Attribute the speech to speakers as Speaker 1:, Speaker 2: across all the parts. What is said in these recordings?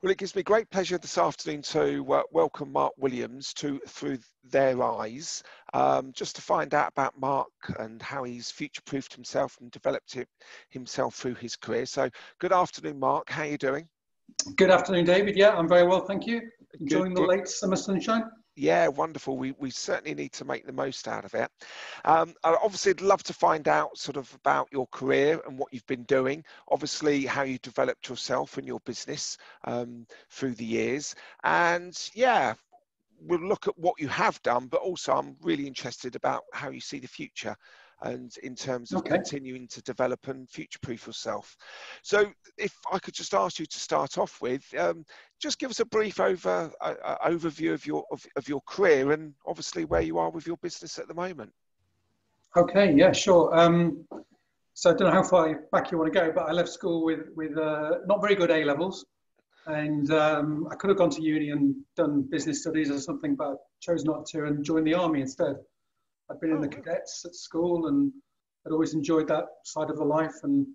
Speaker 1: Well, it gives me great pleasure this afternoon to welcome Mark Williams to Through Their Eyes, just to find out about Mark and how he's future-proofed himself and developed himself through his career. So good afternoon, Mark. How are you doing?
Speaker 2: Good afternoon, David. Yeah, I'm very well, thank you. Enjoying
Speaker 1: Good.
Speaker 2: the late summer sunshine.
Speaker 1: Yeah, wonderful. We certainly need to make the most out of it. I obviously would love to find out sort of about your career and what you've been doing, obviously how you developed yourself and your business through the years. And yeah, we'll look at what you have done, but also I'm really interested about how you see the future and in terms of continuing to develop and future-proof yourself. So if I could just ask you to start off with, just give us a brief overview of your career and obviously where you are with your business at the moment.
Speaker 2: Okay, yeah, sure. So I don't know how far back you want to go, but I left school with not very good A levels, and I could have gone to uni and done business studies or something, but I chose not to and joined the army instead. I'd been in the cadets at school and I'd always enjoyed that side of the life. And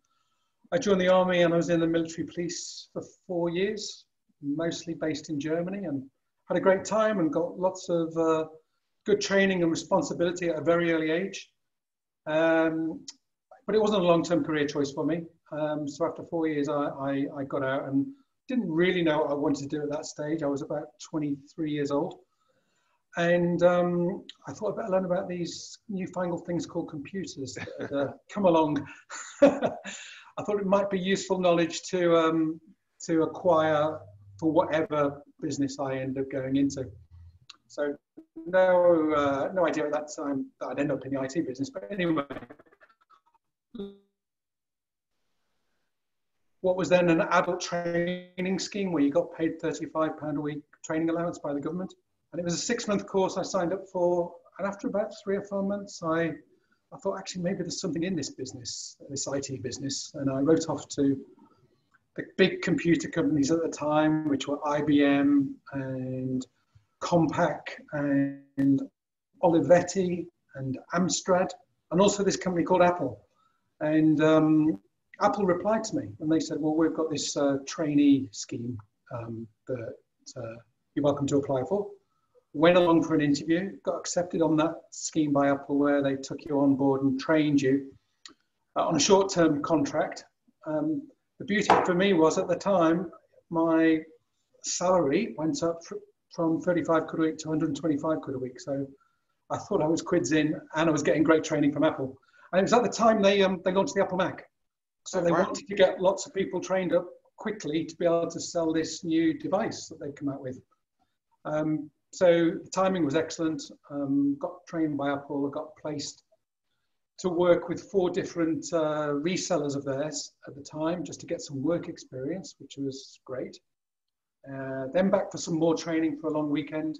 Speaker 2: I joined the army and I was in the military police for 4 years, mostly based in Germany, and had a great time and got lots of good training and responsibility at a very early age. But it wasn't a long-term career choice for me. So after 4 years, I got out and didn't really know what I wanted to do at that stage. I was about 23 years old. And I thought I'd better learn about these newfangled things called computers that had come along. I thought it might be useful knowledge to acquire for whatever business I end up going into. So no idea at that time that I'd end up in the IT business. But anyway, what was then an adult training scheme where you got paid £35 a week training allowance by the government. And it was a 6-month course I signed up for. And after about 3 or 4 months, I thought, actually, maybe there's something in this business, this IT business. And I wrote off to the big computer companies at the time, which were IBM and Compaq and Olivetti and Amstrad, and also this company called Apple. And Apple replied to me and they said, well, we've got this trainee scheme that you're welcome to apply for. Went along for an interview, got accepted on that scheme by Apple where they took you on board and trained you on a short-term contract. The beauty for me was at the time, my salary went up from 35 quid a week to 125 quid a week. So I thought I was quids in and I was getting great training from Apple. And it was at the time they launched the Apple Mac. So they wanted to get lots of people trained up quickly to be able to sell this new device that they'd come out with. So the timing was excellent. Got trained by Apple, got placed to work with 4 different resellers of theirs at the time, just to get some work experience, which was great. Then back for some more training for a long weekend.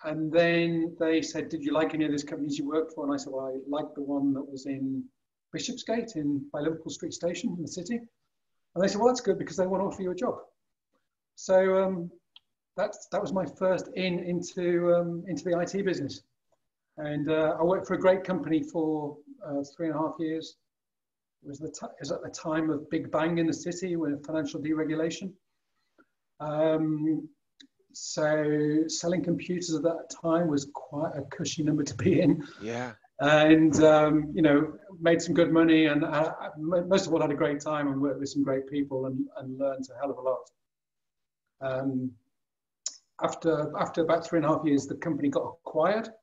Speaker 2: And then they said, did you like any of those companies you worked for? And I said, well, I liked the one that was in Bishopsgate by Liverpool Street Station in the city. And they said, well, that's good because they want to offer you a job. So that was my first into the IT business. And I worked for a great company for 3.5 years. It was at the time of Big Bang in the city with financial deregulation. So selling computers at that time was quite a cushy number to be in.
Speaker 1: Yeah.
Speaker 2: And, you know, made some good money and most of all had a great time and worked with some great people and learned a hell of a lot. After about 3.5 years, the company got acquired,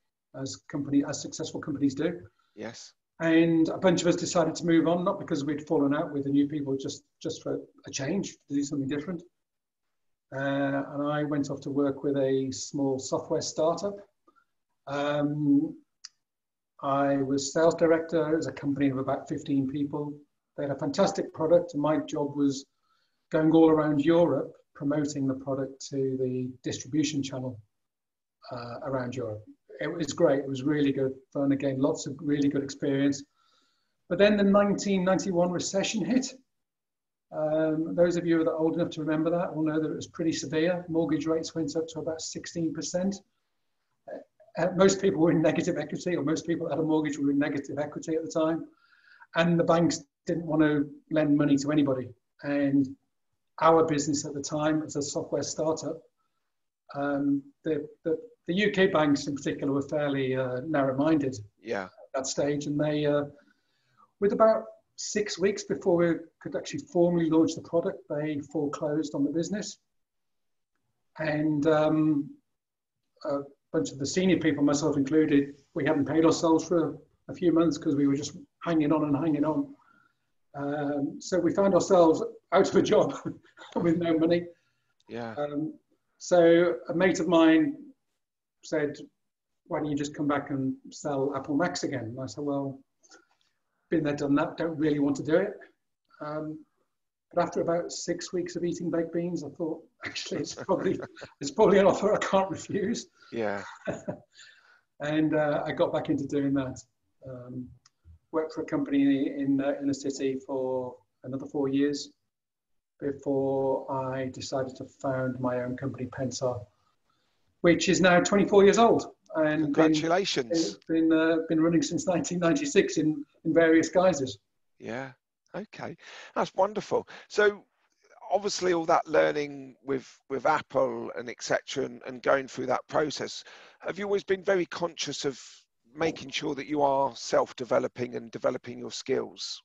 Speaker 2: as successful companies do.
Speaker 1: Yes.
Speaker 2: And a bunch of us decided to move on, not because we'd fallen out with the new people, just for a change, to do something different. And I went off to work with a small software startup. I was sales director. It was a company of about 15 people. They had a fantastic product, and my job was going all around Europe promoting the product to the distribution channel around Europe. It was great. It was really good fun. Again, lots of really good experience. But then the 1991 recession hit. Those of you that are old enough to remember that will know that it was pretty severe. Mortgage rates went up to about 16%. Most people were in negative equity, or most people that had a mortgage were in negative equity at the time. And the banks didn't want to lend money to anybody. And our business at the time as a software startup. The UK banks in particular were fairly narrow-minded
Speaker 1: Yeah.
Speaker 2: at that stage, and they, with about 6 weeks before we could actually formally launch the product, they foreclosed on the business. And a bunch of the senior people, myself included, we hadn't paid ourselves for a few months because we were just hanging on and hanging on. So we found ourselves out of a job with no money.
Speaker 1: Yeah.
Speaker 2: So a mate of mine said, why don't you just come back and sell Apple Macs again? And I said, well, been there, done that, don't really want to do it. But after about 6 weeks of eating baked beans, I thought, actually, it's probably an offer I can't refuse.
Speaker 1: Yeah.
Speaker 2: And I got back into doing that. Worked for a company in a city for another 4 years before I decided to found my own company, Pensar, which is now 24 years old. And
Speaker 1: congratulations.
Speaker 2: Been running since 1996 in various guises.
Speaker 1: Yeah. Okay. That's wonderful. So obviously all that learning with Apple and etc. And going through that process, have you always been very conscious of making sure that you are self-developing and developing your skills?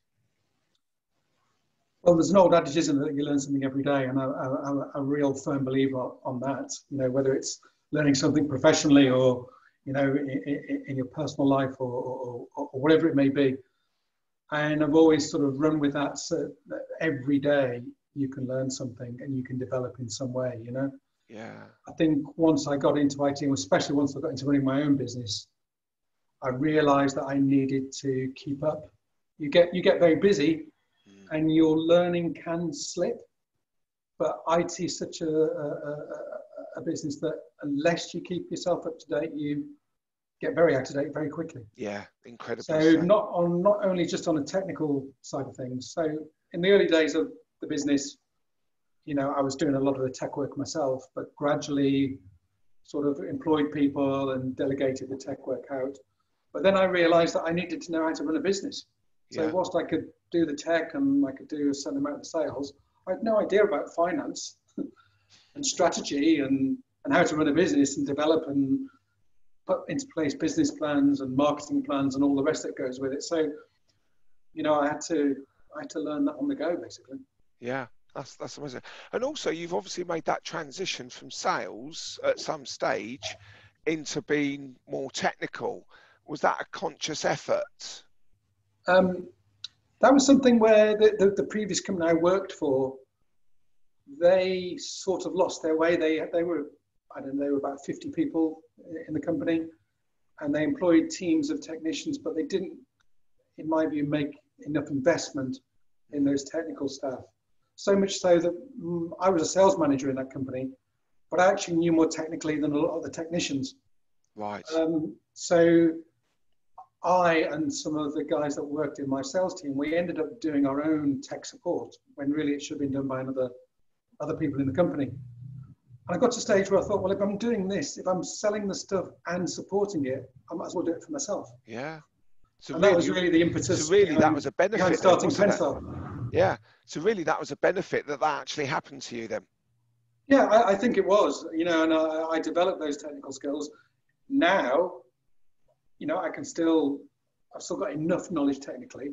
Speaker 2: Well, there's an old adage, isn't it, that you learn something every day, and I'm a real firm believer on that. You know, whether it's learning something professionally or, you know, in your personal life or whatever it may be. And I've always sort of run with that, so that every day you can learn something and you can develop in some way, you know?
Speaker 1: Yeah.
Speaker 2: I think once I got into IT, and especially once I got into running my own business, I realized that I needed to keep up. You get very busy and your learning can slip, but IT is such a business that unless you keep yourself up to date, you get very out of date very quickly.
Speaker 1: Yeah, incredibly.
Speaker 2: So not only just on a technical side of things. So in the early days of the business, you know, I was doing a lot of the tech work myself, but gradually sort of employed people and delegated the tech work out. But then I realized that I needed to know how to run a business. So whilst I could do the tech and I could do a certain amount of sales, I had no idea about finance and strategy and how to run a business and develop and put into place business plans and marketing plans and all the rest that goes with it. So, you know, I had to learn that on the go, basically.
Speaker 1: Yeah, that's amazing. And also, you've obviously made that transition from sales at some stage into being more technical. Was that a conscious effort?
Speaker 2: That was something where the previous company I worked for, they sort of lost their way. They were, I don't know, they were about 50 people in the company, and they employed teams of technicians, but they didn't, in my view, make enough investment in those technical staff. So much so that I was a sales manager in that company, but I actually knew more technically than a lot of the technicians.
Speaker 1: Right.
Speaker 2: So I and some of the guys that worked in my sales team, we ended up doing our own tech support when really it should have been done by other people in the company. And I got to a stage where I thought, well, if I'm doing this, if I'm selling the stuff and supporting it, I might as well do it for myself.
Speaker 1: Yeah. So
Speaker 2: and
Speaker 1: really,
Speaker 2: that was really the impetus.
Speaker 1: So really, that was a benefit.
Speaker 2: Starting Pensar.
Speaker 1: Yeah. So really, that was a benefit that actually happened to you then.
Speaker 2: Yeah, I think it was. You know, and I developed those technical skills. Now, you know, I've still got enough knowledge technically,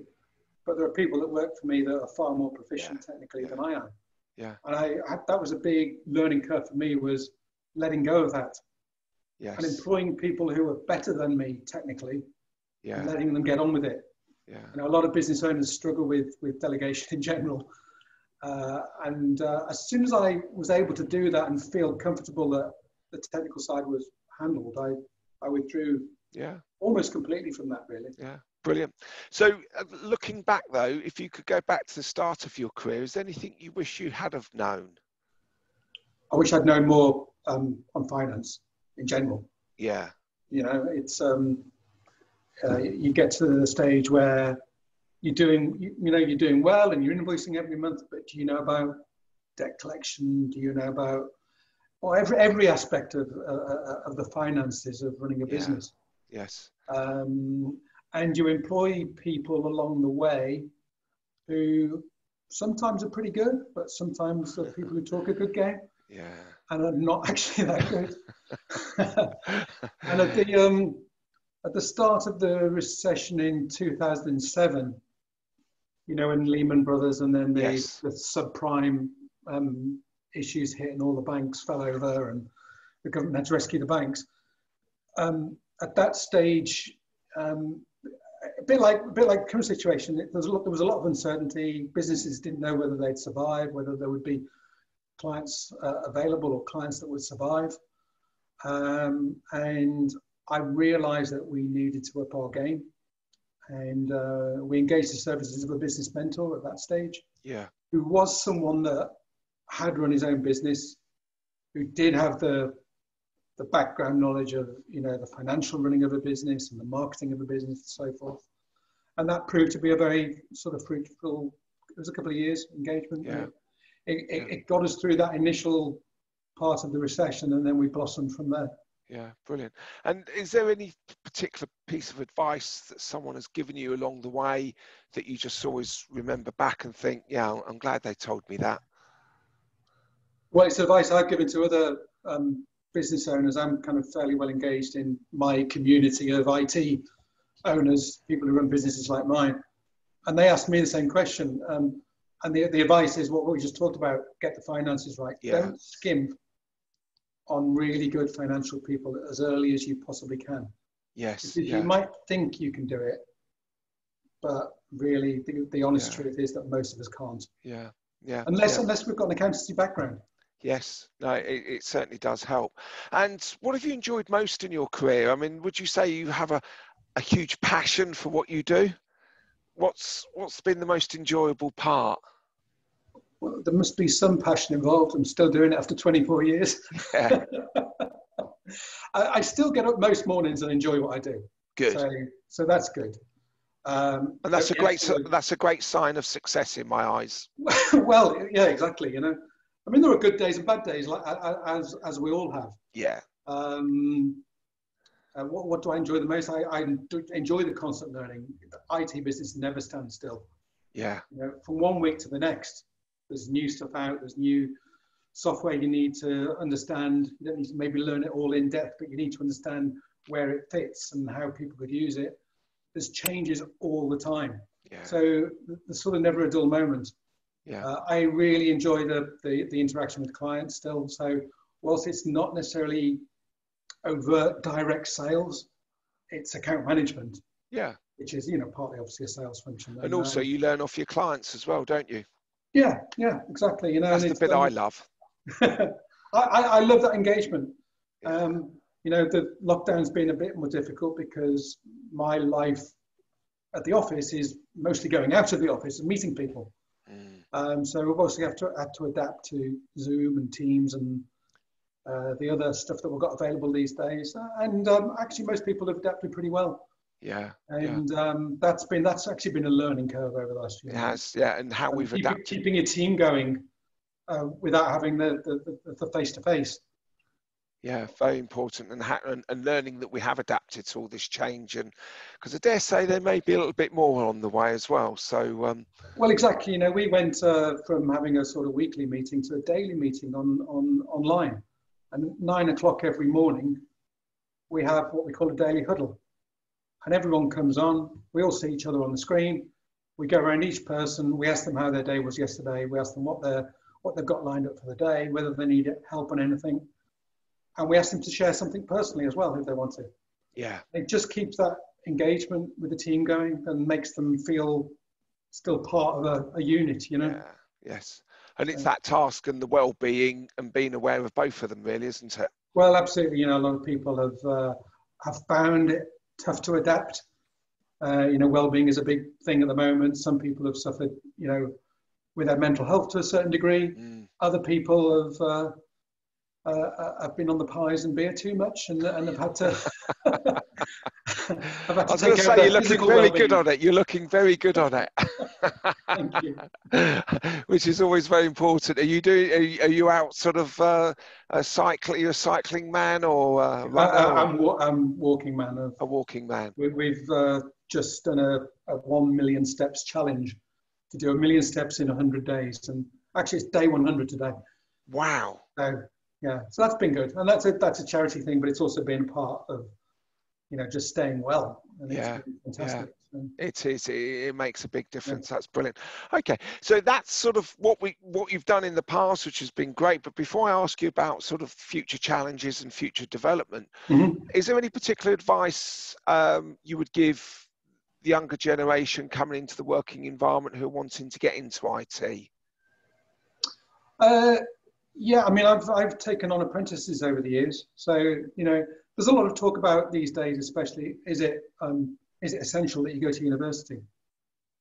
Speaker 2: but there are people that work for me that are far more proficient technically than I am.
Speaker 1: Yeah.
Speaker 2: And that was a big learning curve for me, was letting go of that.
Speaker 1: Yes.
Speaker 2: And employing people who are better than me technically, and letting them get on with it.
Speaker 1: Yeah.
Speaker 2: You know, a lot of business owners struggle with delegation in general. And as soon as I was able to do that and feel comfortable that the technical side was handled, I withdrew almost completely from that, really.
Speaker 1: Yeah, brilliant. So looking back though, if you could go back to the start of your career, is there anything you wish you had have known?
Speaker 2: I wish I'd known more on finance in general.
Speaker 1: Yeah.
Speaker 2: You know, it's you get to the stage where you're doing well and you're invoicing every month, but do you know about debt collection? Do you know about every aspect of the finances of running a business?
Speaker 1: Yes.
Speaker 2: And you employ people along the way who sometimes are pretty good, but sometimes the people who talk a good game
Speaker 1: Yeah.
Speaker 2: and are not actually that good. And at the start of the recession in 2007, you know, when Lehman Brothers and then the
Speaker 1: Yes.
Speaker 2: subprime issues hit and all the banks fell over and the government had to rescue the banks. At that stage, a bit like current situation, there was a lot of uncertainty. Businesses didn't know whether they'd survive, whether there would be clients available or clients that would survive. And I realized that we needed to up our game. And we engaged the services of a business mentor at that stage,
Speaker 1: Yeah.
Speaker 2: who was someone that had run his own business, who did have the background knowledge of, you know, the financial running of a business and the marketing of a business and so forth. And that proved to be a very sort of fruitful, it was a couple of years engagement.
Speaker 1: Yeah.
Speaker 2: It got us through that initial part of the recession, and then we blossomed from there.
Speaker 1: Yeah, brilliant. And is there any particular piece of advice that someone has given you along the way that you just always remember back and think, yeah, I'm glad they told me that?
Speaker 2: Well, it's advice I've given to other business owners. I'm kind of fairly well engaged in my community of IT owners, people who run businesses like mine. And they asked me the same question. And the advice is what we just talked about: get the finances right.
Speaker 1: Yeah.
Speaker 2: Don't skim on really good financial people as early as you possibly can.
Speaker 1: Yes.
Speaker 2: Because you might think you can do it, but really the honest truth is that most of us can't.
Speaker 1: Yeah. Yeah.
Speaker 2: Unless we've got an accountancy background.
Speaker 1: Yes, no, it certainly does help. And what have you enjoyed most in your career? I mean, would you say you have a huge passion for what you do? What's been the most enjoyable part?
Speaker 2: Well, there must be some passion involved. I'm still doing it after 24 years.
Speaker 1: Yeah.
Speaker 2: I still get up most mornings and enjoy what I do.
Speaker 1: Good.
Speaker 2: So that's good.
Speaker 1: And that's a great sign of success in my eyes.
Speaker 2: Well, yeah, exactly. You know, I mean, there are good days and bad days, like as we all have.
Speaker 1: Yeah.
Speaker 2: What do I enjoy the most? I enjoy the constant learning. The IT business never stands still.
Speaker 1: Yeah.
Speaker 2: You know, from one week to the next, there's new stuff out. There's new software you need to understand. You don't need to maybe learn it all in depth, but you need to understand where it fits and how people could use it. There's changes all the time.
Speaker 1: Yeah.
Speaker 2: So there's sort of never a dull moment.
Speaker 1: Yeah.
Speaker 2: I really enjoy the interaction with clients still. So whilst it's not necessarily overt direct sales, it's account management.
Speaker 1: Yeah.
Speaker 2: Which is, you know, partly obviously a sales function.
Speaker 1: And also you learn off your clients as well, don't you?
Speaker 2: Yeah, exactly. You know,
Speaker 1: that's the bit I love.
Speaker 2: I love that engagement. You know, the lockdown's been a bit more difficult because my life at the office is mostly going out of the office and meeting people. So we've obviously had to adapt to Zoom and Teams and the other stuff that we've got available these days. And actually, most people have adapted pretty well.
Speaker 1: Yeah.
Speaker 2: And that's actually been a learning curve over the last few years.
Speaker 1: It has, yeah. And how we've adapted.
Speaker 2: Keeping a team going without having the face-to-face.
Speaker 1: Yeah, very important, and learning that we have adapted to all this change, and because I dare say there may be a little bit more on the way as well. So,
Speaker 2: well, exactly. You know, we went from having a sort of weekly meeting to a daily meeting online, and at 9 o'clock every morning, we have what we call a daily huddle, and everyone comes on. We all see each other on the screen. We go around each person. We ask them how their day was yesterday. We ask them what they've got lined up for the day, whether they need help on anything. And we ask them to share something personally as well, if they want to.
Speaker 1: Yeah.
Speaker 2: It just keeps that engagement with the team going and makes them feel still part of a unit, you know?
Speaker 1: Yeah, yes. And it's that task and the well-being and being aware of both of them, really, isn't it?
Speaker 2: Well, absolutely. You know, a lot of people have found it tough to adapt. You know, well-being is a big thing at the moment. Some people have suffered, you know, with their mental health to a certain degree. Other people have been on the pies and beer too much and have had to.
Speaker 1: I was going to say, you're looking very good on it. You're looking very good on it.
Speaker 2: Thank you.
Speaker 1: Which is always very important. Are you out sort of cycling? Are you a cycling man or a runner?
Speaker 2: I'm walking man.
Speaker 1: A walking man.
Speaker 2: We've just done a 1 million steps challenge to do 1 million steps in 100 days. And actually it's day 100 today.
Speaker 1: Wow.
Speaker 2: So yeah, so that's been good. And that's a charity thing, but it's also been part of, just staying well. And it's been fantastic.
Speaker 1: Yeah.
Speaker 2: So,
Speaker 1: It is. It makes a big difference.
Speaker 2: yeah.
Speaker 1: That's brilliant. Okay, so that's sort of what you've done in the past, which has been great. But before I ask you about sort of future challenges and future development, is there any particular advice you would give the younger generation coming into the working environment who are wanting to get into IT?
Speaker 2: Yeah, I mean, I've taken on apprentices over the years. So, there's a lot of talk about these days, especially, is it essential that you go to university?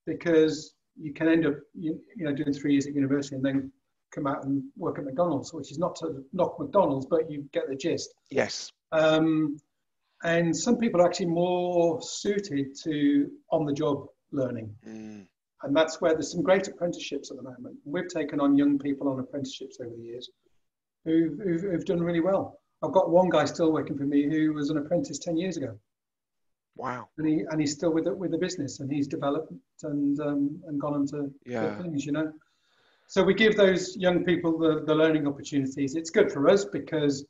Speaker 2: Because you can end up, doing 3 years at university and then come out and work at McDonald's, which is not to knock McDonald's, but you get the gist.
Speaker 1: Yes.
Speaker 2: And some people are actually more suited to on-the-job learning. And that's where there's some great apprenticeships at the moment. We've taken on young people on apprenticeships over the years who've done really well. I've got one guy still working for me who was an apprentice 10 years ago.
Speaker 1: Wow.
Speaker 2: And he's still with the business, and he's developed and gone on to good things, So we give those young people the learning opportunities. It's good for us because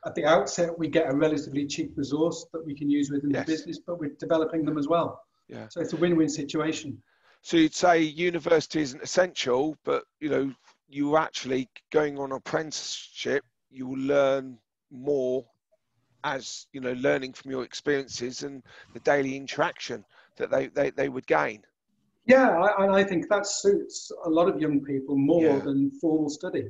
Speaker 2: at the outset we get a relatively cheap resource that we can use within the business, but we're developing them as well. Yeah. So it's a win-win situation.
Speaker 1: So you'd say university isn't essential, but you actually going on apprenticeship, you will learn more as learning from your experiences and the daily interaction that they would gain.
Speaker 2: Yeah, and I think that suits a lot of young people more than formal study.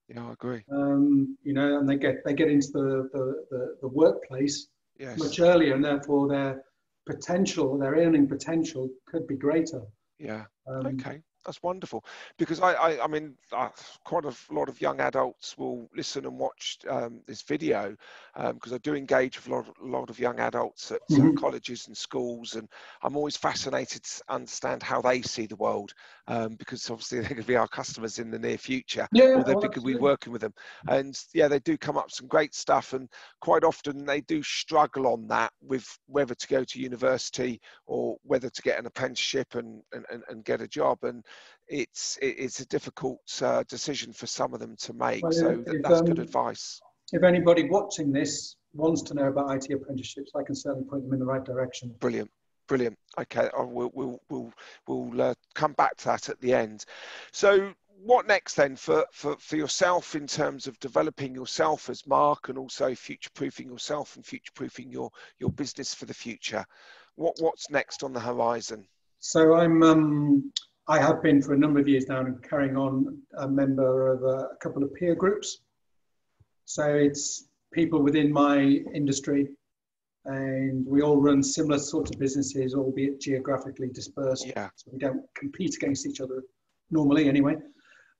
Speaker 1: Yeah, I agree.
Speaker 2: And they get into the workplace much earlier, and therefore their earning potential could be greater.
Speaker 1: Yeah. Okay. That's wonderful, because I mean, quite a lot of young adults will listen and watch this video, because I do engage with a lot of young adults at colleges and schools, and I'm always fascinated to understand how they see the world, because obviously they're going to be our customers in the near future, or they're going to be working with them. And they do come up with some great stuff, and quite often they do struggle on that with whether to go to university or whether to get an apprenticeship and get a job. And it's a difficult decision for some of them to make. Well, so that's good advice.
Speaker 2: If anybody watching this wants to know about IT apprenticeships, I can certainly point them in the right direction.
Speaker 1: Brilliant. Okay, we'll come back to that at the end. So what next then for yourself in terms of developing yourself as Mark, and also future-proofing yourself and future-proofing your business for the future? What's next on the horizon?
Speaker 2: So I have been for a number of years now and carrying on a member of a couple of peer groups. So it's people within my industry, and we all run similar sorts of businesses, albeit geographically dispersed. Yeah. So we don't compete against each other normally anyway.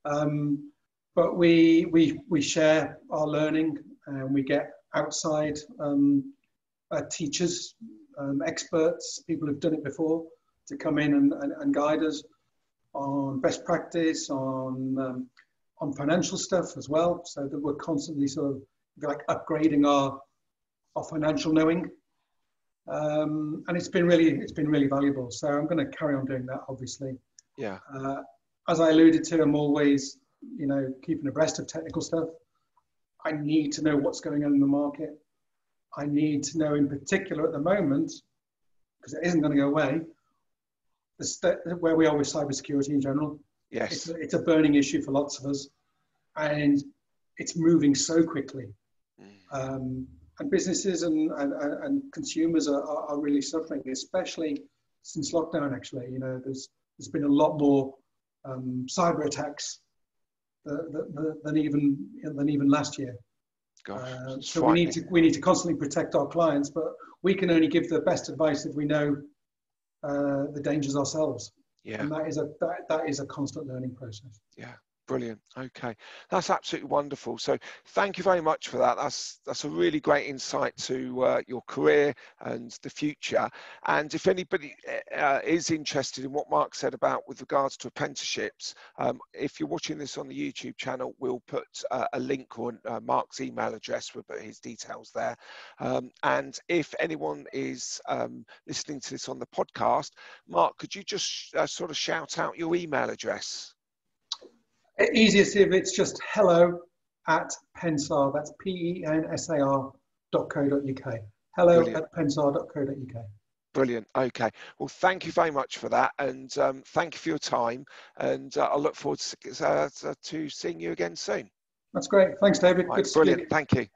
Speaker 2: But we share our learning, and we get outside teachers, experts, people who've done it before, to come in and guide us on best practice, on financial stuff as well, so that we're constantly sort of upgrading our financial knowing, and it's been really valuable. So I'm going to carry on doing that, obviously. Yeah. As I alluded to, I'm always keeping abreast of technical stuff. I need to know what's going on in the market. I need to know, in particular at the moment, because it isn't going to go away, where we are with cybersecurity in general. Yes. It's a burning issue for lots of us, and it's moving so quickly. And businesses and consumers are really suffering, especially since lockdown. Actually, there's been a lot more cyber attacks than even last year. Gosh, so we need to constantly protect our clients, but we can only give the best advice if we know the dangers ourselves. Yeah. And that is a constant learning process.
Speaker 1: Yeah. Brilliant. Okay, that's absolutely wonderful. So thank you very much for that. That's a really great insight to your career and the future. And if anybody is interested in what Mark said about with regards to apprenticeships, if you're watching this on the YouTube channel, we'll put a link on Mark's email address. We'll put his details there. And if anyone is listening to this on the podcast, Mark, could you just sort of shout out your email address?
Speaker 2: Easiest if it's just hello@pensar, that's pensar.co.uk. hello@pensar.co.uk.
Speaker 1: Brilliant. Okay. Well, thank you very much for that. And thank you for your time. And I look forward to seeing you again soon.
Speaker 2: That's great. Thanks, David.
Speaker 1: Right,
Speaker 2: Good to
Speaker 1: brilliant.
Speaker 2: speak.
Speaker 1: Thank you.